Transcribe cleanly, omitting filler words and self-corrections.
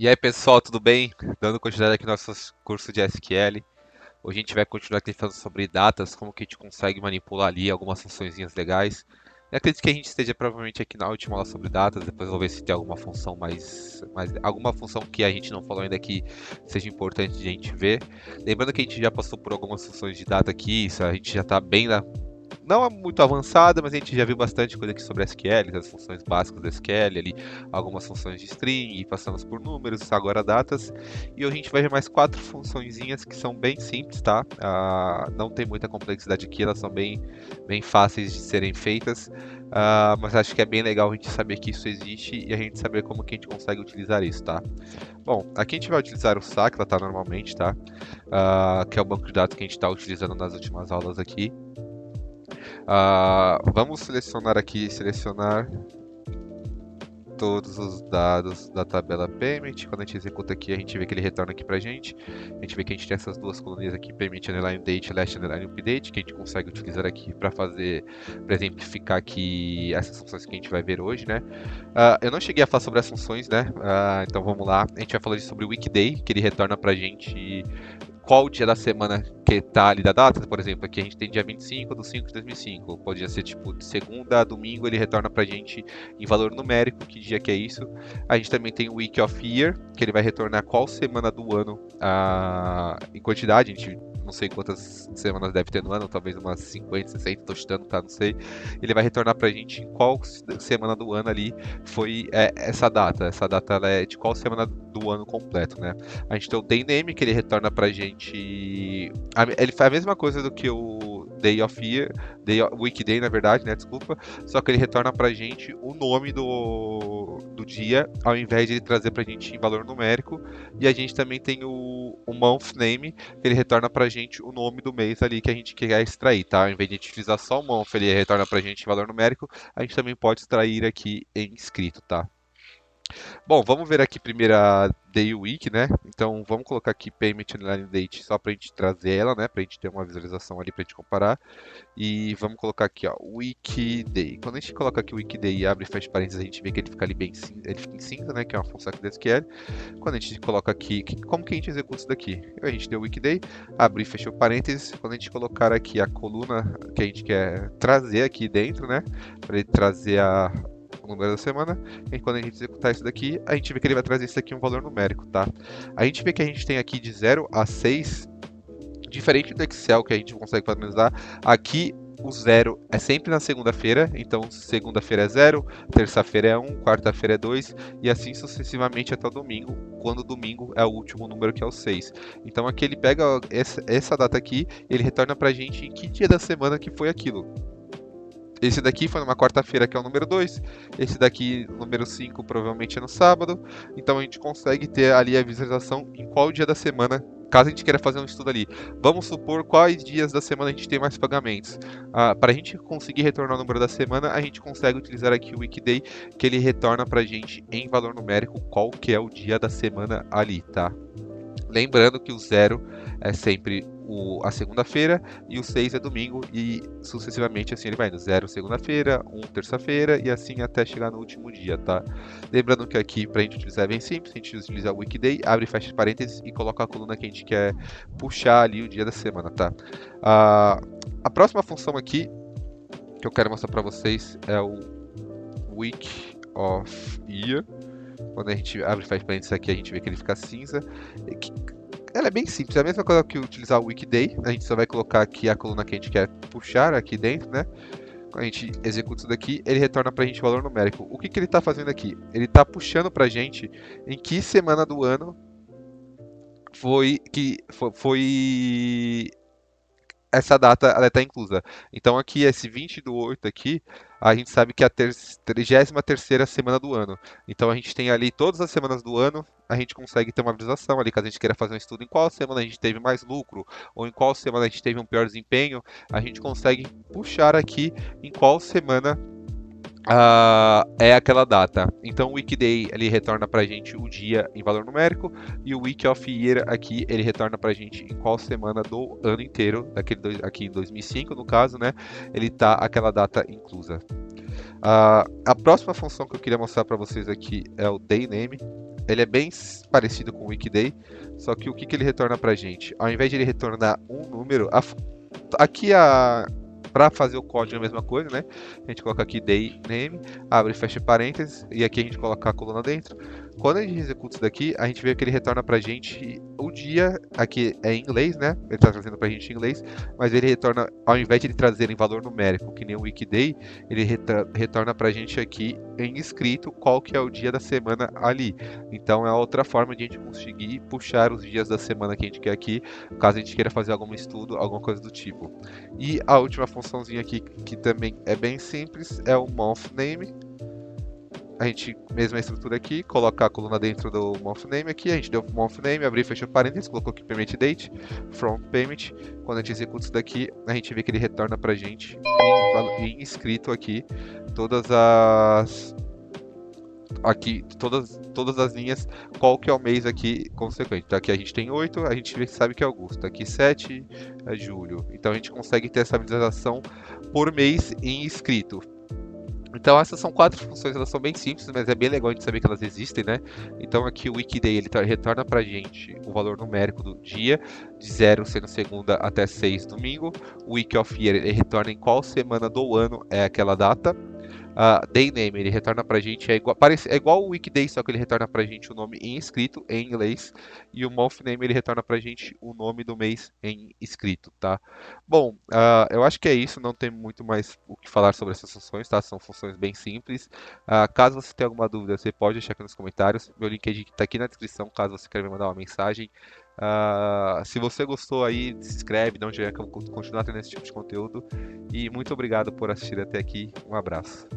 E aí, pessoal, tudo bem? Dando continuidade aqui no nosso curso de SQL. Hoje a gente vai continuar aqui falando sobre datas, como que a gente consegue manipular ali algumas funçõezinhas legais. Eu acredito que a gente esteja provavelmente aqui na última aula sobre datas, depois eu vou ver se tem alguma função alguma função que a gente não falou ainda que seja importante de a gente ver. Lembrando que a gente já passou por algumas funções de data aqui, isso a gente já está bem não é muito avançada, mas a gente já viu bastante coisa aqui sobre SQL, as funções básicas do SQL ali, algumas funções de string, passamos por números, agora datas. E hoje a gente vai ver mais quatro funçõezinhas que são bem simples, tá? Não tem muita complexidade aqui, elas são bem fáceis de serem feitas. Mas acho que é bem legal a gente saber que isso existe e a gente saber como que a gente consegue utilizar isso, tá? Bom, aqui a gente vai utilizar o SACLA, tá? Normalmente, tá? Que é o banco de dados que a gente está utilizando nas últimas aulas aqui. Vamos selecionar aqui, selecionar todos os dados da tabela payment. Quando a gente executa aqui, a gente vê que ele retorna aqui pra gente. A gente vê que a gente tem essas duas colunas aqui, payment underline date, last underline update, que a gente consegue utilizar aqui para fazer, para exemplificar aqui essas funções que a gente vai ver hoje, né? Eu não cheguei a falar sobre as funções, né? Então vamos lá. A gente vai falar sobre o weekday, que ele retorna pra gente qual dia da semana que tá ali da data, por exemplo, aqui a gente tem dia 25 de 5 de 2005, podia ser tipo de segunda a domingo, ele retorna pra gente em valor numérico, que dia que é isso. A gente também tem o Week of Year, que ele vai retornar qual semana do ano em quantidade, a gente não sei quantas semanas deve ter no ano, talvez umas 50, 60, tô chutando, tá, não sei. Ele vai retornar pra gente em qual semana do ano ali foi essa data. Essa data ela é de qual semana do ano completo, né? A gente tem o day name, que ele retorna pra gente. Ele faz a mesma coisa do que o day of year, weekday, na verdade, né? Desculpa. Só que ele retorna pra gente o nome do dia, ao invés de ele trazer pra gente em valor numérico. E a gente também tem o month name, que ele retorna pra gente o nome do mês ali que a gente quer extrair, tá? Ao invés de a gente utilizar só o month, ele retorna pra gente em valor numérico, a gente também pode extrair aqui em escrito, tá? Bom, vamos ver aqui primeiro a Day Week, né? Então vamos colocar aqui Payment Inline Date só para a gente trazer ela, né? Para a gente ter uma visualização ali para a gente comparar. E vamos colocar aqui, ó, Weekday. Quando a gente coloca aqui o Weekday e abre e fecha parênteses, a gente vê que ele fica ali bem cinza, ele fica em cinza, né? Que é uma função aqui do SQL. Quando a gente coloca aqui, como que a gente executa isso daqui? A gente deu o Weekday, abre e fechou parênteses. Quando a gente colocar aqui a coluna que a gente quer trazer aqui dentro, né? Para ele trazer o número da semana, e quando a gente executar isso daqui, a gente vê que ele vai trazer isso aqui um valor numérico, tá? A gente vê que a gente tem aqui de 0 a 6, diferente do Excel que a gente consegue padronizar, aqui o zero é sempre na segunda-feira, então segunda-feira é 0, terça-feira é 1, quarta-feira é 2 e assim sucessivamente até o domingo, quando o domingo é o último número que é o 6. Então aqui ele pega essa data aqui, ele retorna pra gente em que dia da semana que foi aquilo. Esse daqui foi numa quarta-feira, que é o número 2. Esse daqui, número 5, provavelmente é no sábado. Então a gente consegue ter ali a visualização em qual dia da semana, caso a gente queira fazer um estudo ali. Vamos supor quais dias da semana a gente tem mais pagamentos. Para a gente conseguir retornar o número da semana, a gente consegue utilizar aqui o Weekday, que ele retorna para a gente em valor numérico qual que é o dia da semana ali, tá? Lembrando que o 0 é sempre a segunda-feira e o 6 é domingo e sucessivamente assim ele vai indo. 0 segunda-feira, 1 terça-feira e assim até chegar no último dia, tá? Lembrando que aqui para a gente utilizar é bem simples, a gente utiliza o weekday, abre e fecha parênteses e coloca a coluna que a gente quer puxar ali o dia da semana, tá? A próxima função aqui que eu quero mostrar para vocês é o Week of Year. Quando a gente abre e fecha parênteses aqui, a gente vê que ele fica cinza. Ela é bem simples, é a mesma coisa que utilizar o Weekday. A gente só vai colocar aqui a coluna que a gente quer puxar aqui dentro, né? Quando a gente executa isso daqui, ele retorna pra gente o valor numérico. O que, que ele está fazendo aqui? Ele está puxando pra gente em que semana do ano foi essa data ela está inclusa. Então aqui, esse 20/8 aqui, a gente sabe que é a 33ª semana do ano. Então a gente tem ali todas as semanas do ano, a gente consegue ter uma visualização ali, caso a gente queira fazer um estudo em qual semana a gente teve mais lucro, ou em qual semana a gente teve um pior desempenho, a gente consegue puxar aqui em qual semana é aquela data. Então o Weekday ele retorna para a gente o dia em valor numérico e o Week of Year aqui ele retorna para a gente em qual semana do ano inteiro, aqui em 2005 no caso, né? Ele tá aquela data inclusa. A próxima função que eu queria mostrar para vocês aqui é o Day Name. ele é bem parecido com o Weekday, só que o que ele retorna pra gente? Ao invés de ele retornar um número, aqui para fazer o código é a mesma coisa, né? A gente coloca aqui day name, abre e fecha parênteses, e aqui a gente coloca a coluna dentro. Quando a gente executa isso daqui, a gente vê que ele retorna pra gente o dia, aqui é em inglês, né? Ele está trazendo pra gente em inglês, mas ele retorna, ao invés de ele trazer em valor numérico, que nem o weekday, ele retorna pra gente aqui em escrito qual que é o dia da semana ali. Então é outra forma de a gente conseguir puxar os dias da semana que a gente quer aqui, caso a gente queira fazer algum estudo, alguma coisa do tipo. E a última funçãozinha aqui, que também é bem simples, é o month name. A gente, mesma estrutura aqui, colocar a coluna dentro do month name aqui, a gente deu month name, abrir e fechou parênteses, colocou aqui payment date, from payment. Quando a gente executa isso daqui, a gente vê que ele retorna pra gente em escrito aqui todas as todas as linhas, qual que é o mês aqui consequente. Então aqui a gente tem 8, a gente sabe que é agosto. Aqui 7 é julho. Então a gente consegue ter essa visualização por mês em escrito. Então essas são 4 funções, elas são bem simples, mas é bem legal a gente saber que elas existem, né? Então aqui o Weekday ele retorna pra gente o valor numérico do dia, de 0 sendo segunda até 6 domingo. O Week of Year ele retorna em qual semana do ano é aquela data. Day name, ele retorna pra gente, é igual o weekday, só que ele retorna pra gente o nome em escrito, em inglês, e o month name, ele retorna pra gente o nome do mês em escrito, tá? Bom, eu acho que é isso, não tem muito mais o que falar sobre essas funções, tá? São funções bem simples. Caso você tenha alguma dúvida, você pode deixar aqui nos comentários, meu LinkedIn tá aqui na descrição, caso você queira me mandar uma mensagem. Se você gostou aí, se inscreve, dá um joinha que eu vou continuar tendo esse tipo de conteúdo. E muito obrigado por assistir até aqui. Um abraço.